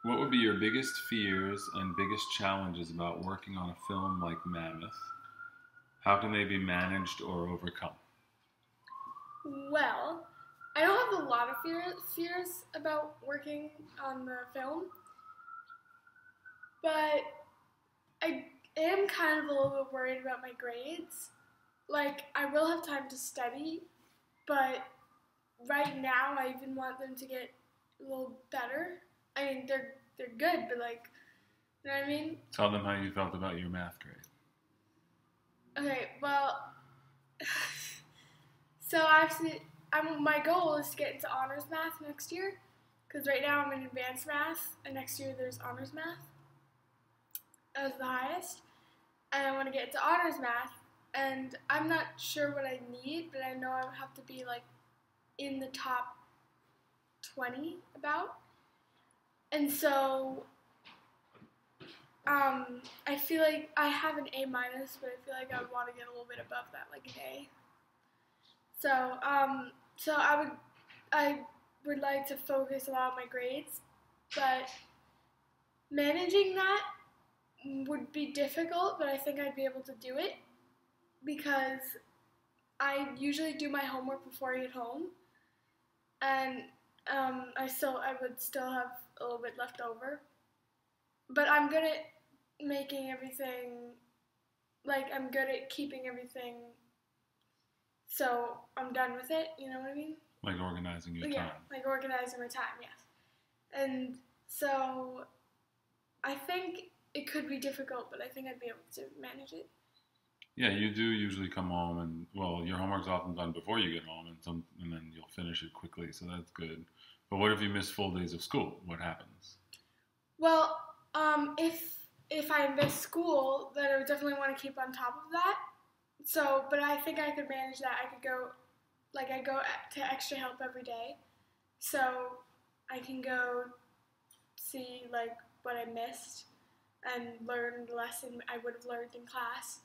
What would be your biggest fears and biggest challenges about working on a film like Mammoth? How can they be managed or overcome? Well, I don't have a lot of fears about working on the film, but I am kind of a little bit worried about my grades. Like, I will have time to study, but right now I even want them to get a little better. I mean, they're good, but like, you know what I mean? Tell them how you felt about your math grade. Okay, well, so actually, my goal is to get into honors math next year, because right now I'm in advanced math, and next year there's honors math as the highest, and I want to get into honors math, and I'm not sure what I need, but I know I have to be like in the top 20 about, and so I feel like I have an A minus, but I feel like I would want to get a little bit above that, like an A. So I would like to focus a lot on my grades, but managing that would be difficult, but I think I'd be able to do it because I usually do my homework before I get home, and I would still have a little bit left over, but I'm good at making everything, like I'm good at keeping everything, so I'm done with it, you know what I mean? Like organizing your Yeah, time. like organizing my time, yes. And so I think it could be difficult, but I think I'd be able to manage it. Yeah, you do usually come home and, well, your homework's often done before you get home, and then you'll finish it quickly, so that's good. But what if you miss full days of school? What happens? Well, if I miss school, then I would definitely want to keep on top of that. So, but I think I could manage that. I go to extra help every day, so I can go see like what I missed and learn the lesson I would have learned in class.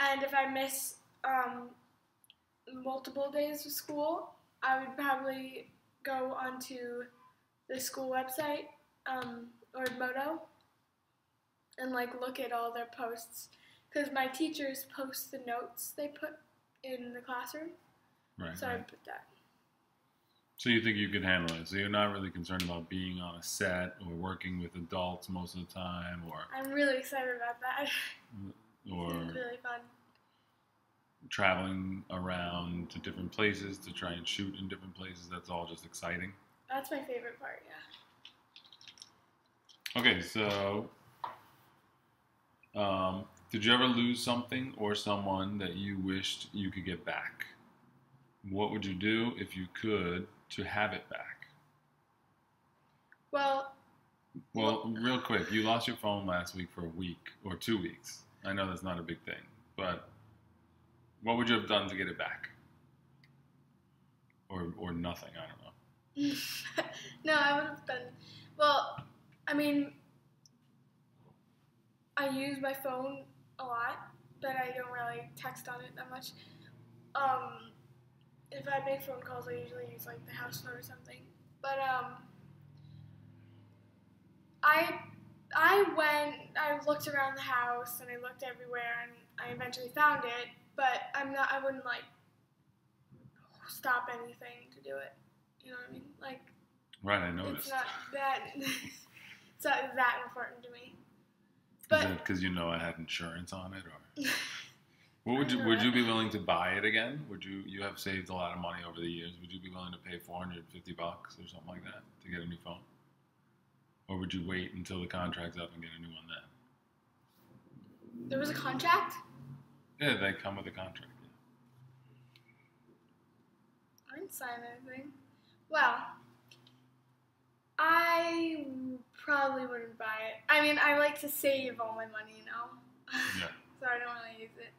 And if I miss multiple days of school, I would probably go onto the school website or Moto and like look at all their posts because my teachers post the notes they put in the classroom. Right, So I right. put that. So you think you could handle it? So you're not really concerned about being on a set or working with adults most of the time, I'm really excited about that. or It's really fun. traveling around to different places to try and shoot in different places. That's all just exciting. That's my favorite part, yeah. Okay, so did you ever lose something or someone that you wished you could get back? What would you do if you could to have it back? Well, Well, real quick, you lost your phone last week for a week or 2 weeks. I know that's not a big thing, but what would you have done to get it back? Or nothing, I don't know. no, I would have done. Well, I mean, I use my phone a lot, but I don't really text on it that much. If I make phone calls, I usually use like the house phone or something. But I I looked around the house and I looked everywhere and I eventually found it. But I wouldn't like stop anything to do it. You know what I mean? Like, Right, I noticed. it's not that it's not that important to me. Is But that because you know I had insurance on it, or what I would know you that. be willing to buy it again? Would you have saved a lot of money over the years? Would you be willing to pay $450 or something like that to get a new phone, or would you wait until the contract's up and get a new one then? There was a contract. Yeah, they come with a contract. I didn't sign anything. Well, I probably wouldn't buy it. I mean, I like to save all my money, you know? Yeah. So I don't really use it.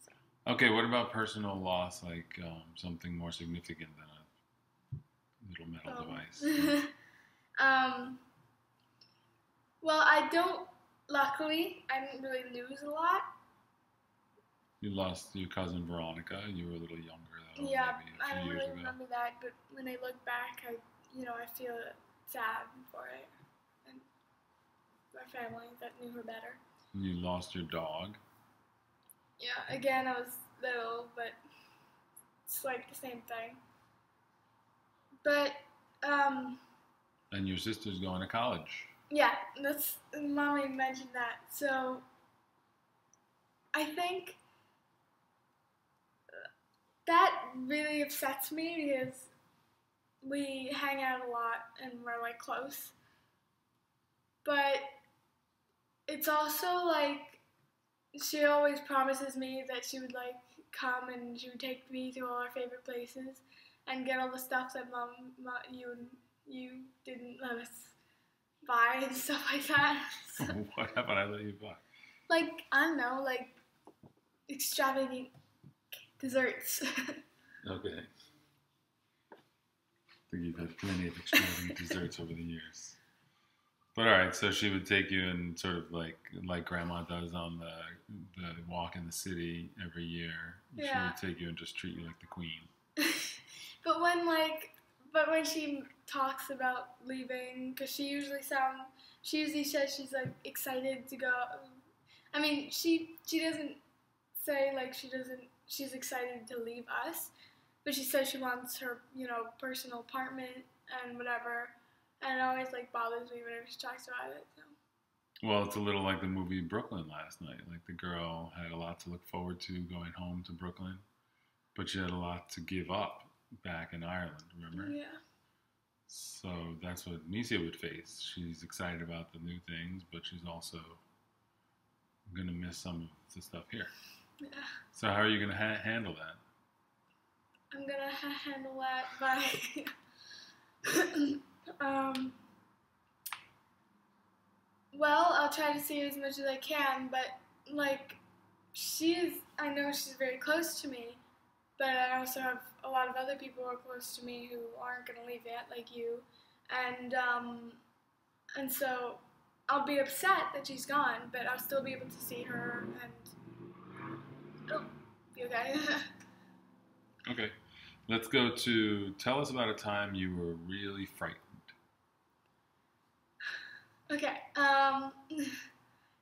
So. Okay, what about personal loss, like something more significant than a little metal device? Well, I don't, luckily, I didn't really lose a lot. You lost your cousin Veronica. You were a little younger, though, Yeah, maybe I a few don't years really ago. remember that, but when I look back, I feel sad for it. And a family that knew her better. You lost your dog. Yeah, again, I was little, but it's like the same thing. But, And your sister's going to college. yeah, Mommy mentioned that. So, I think that really upsets me because we hang out a lot and we're like close. But it's also like she always promises me that she would like come and she would take me to all our favorite places and get all the stuff that you didn't let us buy and stuff like that. So, What haven't I let you buy? like, I don't know, like extravagant desserts. Okay. I think you've had plenty of extravagant desserts over the years. But all right, so she would take you and sort of like Grandma does on the walk in the city every year. Yeah. She would take you and just treat you like the queen. But when she talks about leaving, because she usually says she's like excited to go. I mean, she doesn't say like she's excited to leave us, but she says she wants her personal apartment and whatever. And it always like bothers me whenever she talks about it. So. Well, it's a little like the movie Brooklyn last night. Like the girl had a lot to look forward to going home to Brooklyn, but she had a lot to give up back in Ireland, remember? Yeah. So that's what Nisia would face. She's excited about the new things, but she's also going to miss some of the stuff here. Yeah. So how are you going to handle that? I'm going to handle that by... well, I'll try to see her as much as I can, but like I know she's very close to me, but I also have a lot of other people who are close to me who aren't gonna leave yet, like you, and so I'll be upset that she's gone, but I'll still be able to see her and it'll be okay. Okay. Let's go to tell us about a time you were really frightened. Okay.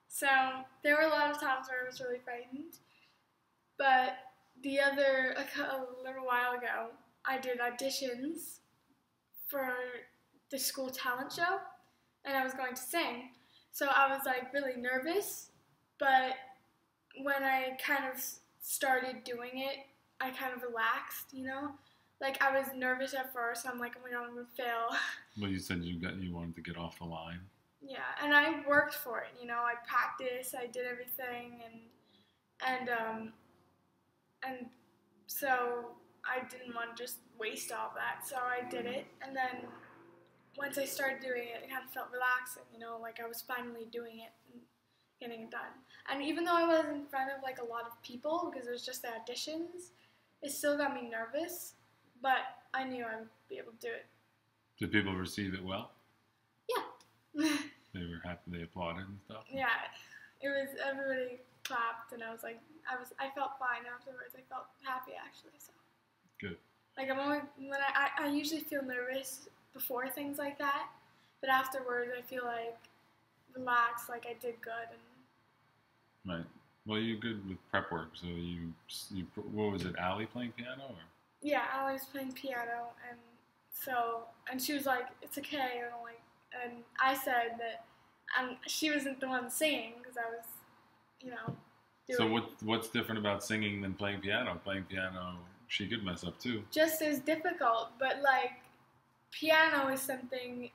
So there were a lot of times where I was really frightened, but a little while ago, I did auditions for the school talent show, and I was going to sing. So I was like really nervous, but when I kind of started doing it, I kind of relaxed, Like I was nervous at first. I'm like, oh my god, I'm gonna fail. Well, you said you wanted to get off the line. Yeah, and I worked for it. I practiced. I did everything, and so I didn't want to just waste all that. So I did it, and then once I started doing it, it kind of felt relaxing. Like I was finally doing it and getting it done. And even though I was in front of like a lot of people because it was just the auditions, it still got me nervous. But I knew I would be able to do it. Did people receive it well? Yeah. They were happy. They applauded and stuff. Yeah, everybody clapped, and I felt fine afterwards. I felt happy actually. So. Good. Like I usually feel nervous before things like that, but afterwards I feel like relaxed, like I did good. Right. Well, you're good with prep work, so you what was it, Allie playing piano or? Yeah, Allie was playing piano, and she was like, "It's okay," and I said that she wasn't the one singing because I was, doing. So what's different about singing than playing piano? Playing piano, she could mess up too. Just as difficult, but like piano is something.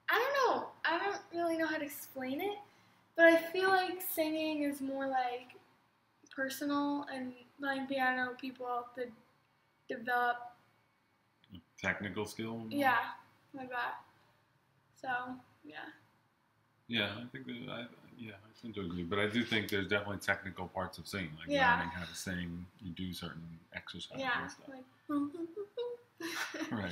I don't know. I don't really know how to explain it, but I feel like singing is more like personal, and playing piano, people have to develop technical skill. Yeah, like that. So yeah. Yeah, I think I tend to agree, but I do think there's definitely technical parts of singing, like Yeah. learning how to sing. You do certain exercises Yeah, and stuff. like. Right.